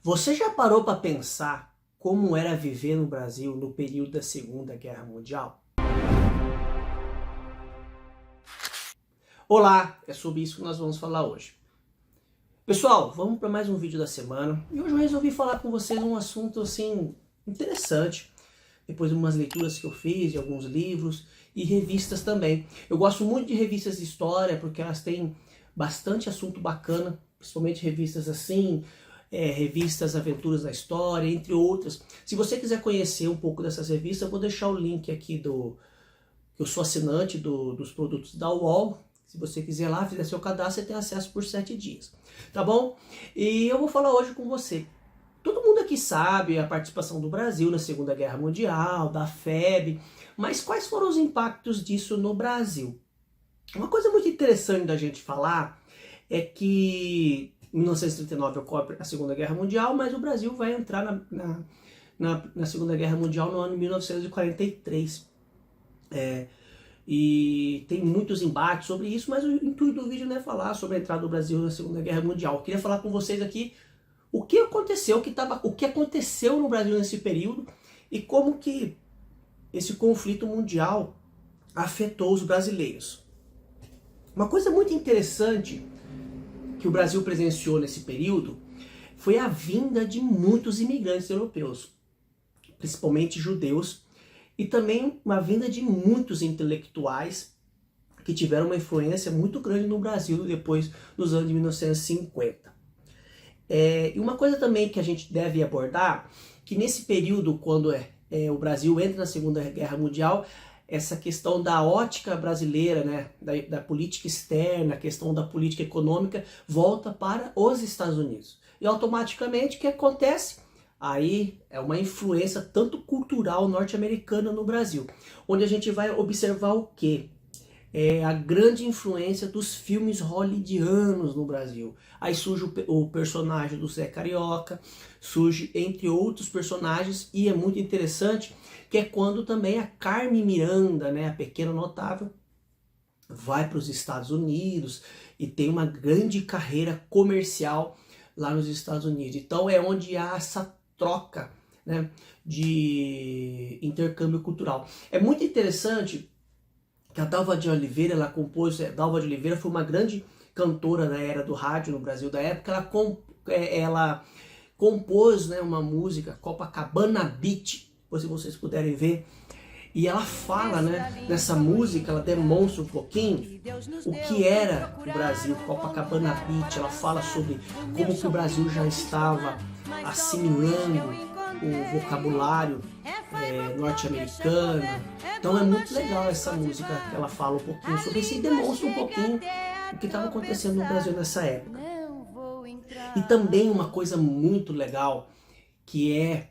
Você já parou para pensar como era viver no Brasil no período da Segunda Guerra Mundial? Olá, é sobre isso que nós vamos falar hoje. Pessoal, vamos para mais um vídeo da semana e hoje eu resolvi falar com vocês um assunto assim interessante. Depois de umas leituras que eu fiz de alguns livros e revistas também. Eu gosto muito de revistas de história porque elas têm bastante assunto bacana, principalmente revistas assim, revistas Aventuras da História, entre outras. Se você quiser conhecer um pouco dessas revistas, eu vou deixar o link aqui eu sou assinante dos produtos da UOL. Se você quiser lá, fizer seu cadastro, você tem acesso por 7 dias. Tá bom? E eu vou falar hoje com você. Todo mundo aqui sabe a participação do Brasil na Segunda Guerra Mundial, da FEB, mas quais foram os impactos disso no Brasil? Uma coisa muito interessante da gente falar é que em 1939 ocorre a Segunda Guerra Mundial, mas o Brasil vai entrar na Segunda Guerra Mundial no ano 1943. E tem muitos embates sobre isso, mas o intuito do vídeo não é falar sobre a entrada do Brasil na Segunda Guerra Mundial. Eu queria falar com vocês aqui o que aconteceu, o que aconteceu no Brasil nesse período e como que esse conflito mundial afetou os brasileiros. Uma coisa muito interessante que o Brasil presenciou nesse período foi a vinda de muitos imigrantes europeus, principalmente judeus, e também uma vinda de muitos intelectuais que tiveram uma influência muito grande no Brasil depois dos anos de 1950. E uma coisa também que a gente deve abordar, que nesse período, quando o Brasil entra na Segunda Guerra Mundial, essa questão da ótica brasileira, né, da política externa, a questão da política econômica, volta para os Estados Unidos. E automaticamente o que acontece? Aí é uma influência tanto cultural norte-americana no Brasil, onde a gente vai observar o quê? A grande influência dos filmes hollywoodianos no Brasil. Aí surge o personagem do Zé Carioca, surge entre outros personagens, e é muito interessante que é quando também a Carmen Miranda, né, a pequena notável, vai para os Estados Unidos e tem uma grande carreira comercial lá nos Estados Unidos. Então é onde há essa troca, né, de intercâmbio cultural. É muito interessante que a Dalva de Oliveira, Dalva de Oliveira foi uma grande cantora da era do rádio no Brasil da época. Ela compôs, né, uma música, Copacabana Beach, se vocês puderem ver, e ela fala, né, nessa música, ela demonstra um pouquinho o que era o Brasil, Copacabana Beach. Ela fala sobre como que o Brasil já estava assimilando o vocabulário norte-americano. Então é muito legal essa música que ela fala um pouquinho sobre isso e demonstra um pouquinho o que estava acontecendo no Brasil nessa época. E também uma coisa muito legal, que é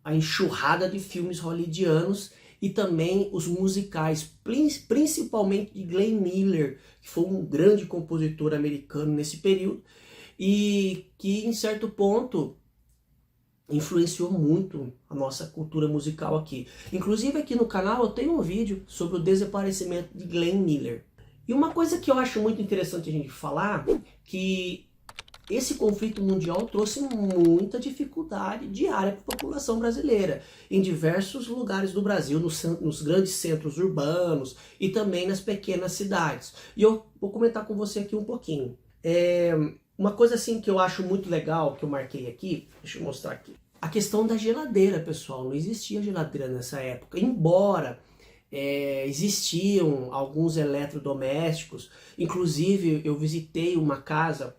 a enxurrada de filmes hollywoodianos e também os musicais, principalmente de Glenn Miller, que foi um grande compositor americano nesse período e que em certo ponto influenciou muito a nossa cultura musical aqui. Inclusive aqui no canal eu tenho um vídeo sobre o desaparecimento de Glenn Miller. E uma coisa que eu acho muito interessante a gente falar, que esse conflito mundial trouxe muita dificuldade diária para a população brasileira, em diversos lugares do Brasil, nos grandes centros urbanos e também nas pequenas cidades. E eu vou comentar com você aqui um pouquinho. Uma coisa assim que eu acho muito legal, que eu marquei aqui, deixa eu mostrar aqui. A questão da geladeira, pessoal. Não existia geladeira nessa época, embora existiam alguns eletrodomésticos. Inclusive eu visitei uma casa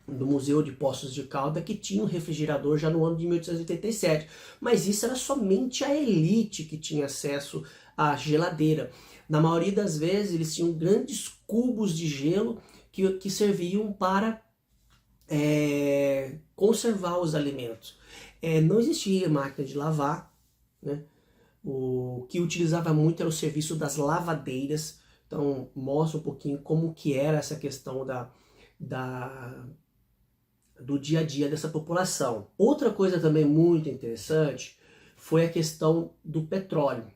do Museu de Poços de Caldas que tinha um refrigerador já no ano de 1887. Mas isso era somente a elite que tinha acesso à geladeira. Na maioria das vezes eles tinham grandes cubos de gelo que serviam para conservar os alimentos. Não existia máquina de lavar, né? O que utilizava muito era o serviço das lavadeiras. Então mostra um pouquinho como que era essa questão do dia a dia dessa população. Outra coisa também muito interessante foi a questão do petróleo.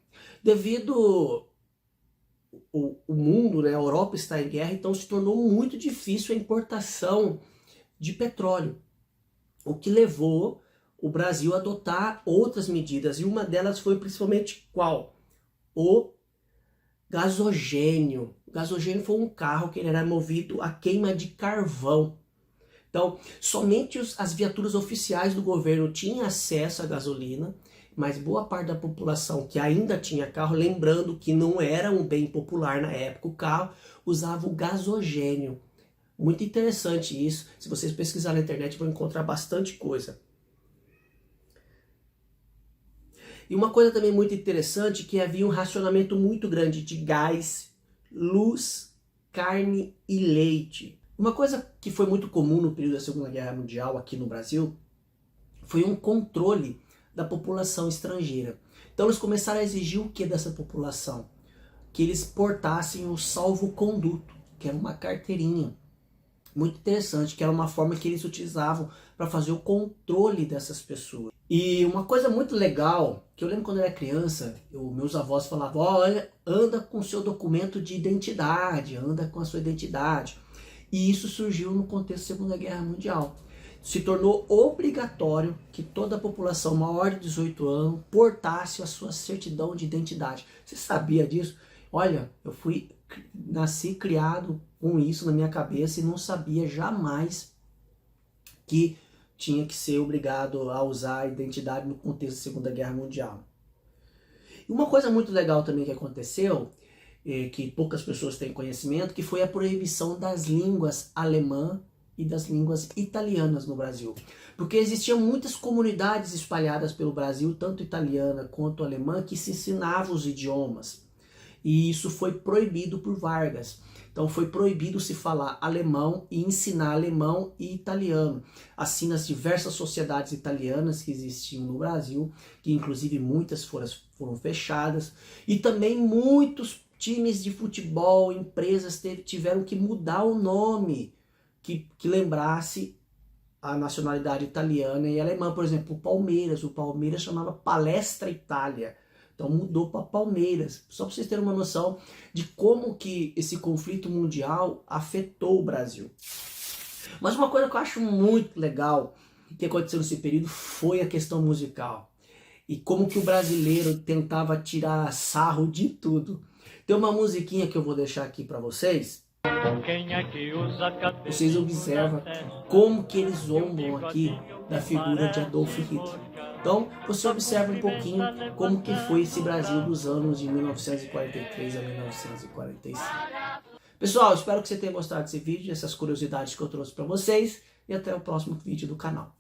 Devido o mundo, né, a Europa está em guerra, então se tornou muito difícil a importação de petróleo. o que levou o Brasil a adotar outras medidas, e uma delas foi principalmente qual? O gasogênio. O gasogênio foi um carro que ele era movido a queima de carvão. Então, somente as viaturas oficiais do governo tinham acesso à gasolina, mas boa parte da população que ainda tinha carro, lembrando que não era um bem popular na época o carro, usava o gasogênio. Muito interessante isso. Se vocês pesquisarem na internet vão encontrar bastante coisa. E uma coisa também muito interessante, que havia um racionamento muito grande de gás, luz, carne e leite. Uma coisa que foi muito comum no período da Segunda Guerra Mundial aqui no Brasil foi um controle da população estrangeira. Então eles começaram a exigir o que dessa população? Que eles portassem o salvo-conduto, que era uma carteirinha. Muito interessante, que era uma forma que eles utilizavam para fazer o controle dessas pessoas. E uma coisa muito legal, que eu lembro quando eu era criança, meus avós falavam, olha, anda com seu documento de identidade, anda com a sua identidade. E isso surgiu no contexto da Segunda Guerra Mundial. Se tornou obrigatório que toda a população maior de 18 anos portasse a sua certidão de identidade. Você sabia disso? Olha, nasci criado com isso na minha cabeça e não sabia jamais que tinha que ser obrigado a usar a identidade no contexto da Segunda Guerra Mundial. E uma coisa muito legal também que aconteceu, que poucas pessoas têm conhecimento, que foi a proibição das línguas alemã e das línguas italianas no Brasil. Porque existiam muitas comunidades espalhadas pelo Brasil, tanto italiana quanto alemã, que se ensinavam os idiomas. E isso foi proibido por Vargas. Então foi proibido se falar alemão e ensinar alemão e italiano. Assim, nas diversas sociedades italianas que existiam no Brasil, que inclusive muitas foram fechadas, e também muitos times de futebol, empresas tiveram que mudar o nome, que lembrasse a nacionalidade italiana e alemã. Por exemplo, o Palmeiras chamava Palestra Itália. Então mudou para Palmeiras, só para vocês terem uma noção de como que esse conflito mundial afetou o Brasil. Mas uma coisa que eu acho muito legal que aconteceu nesse período foi a questão musical. E como que o brasileiro tentava tirar sarro de tudo. Tem uma musiquinha que eu vou deixar aqui para vocês. Vocês observam como que eles zombam aqui da figura de Adolf Hitler. Então, você observa um pouquinho como que foi esse Brasil dos anos de 1943 a 1945. Pessoal, espero que você tenha gostado desse vídeo, essas curiosidades que eu trouxe para vocês, e até o próximo vídeo do canal.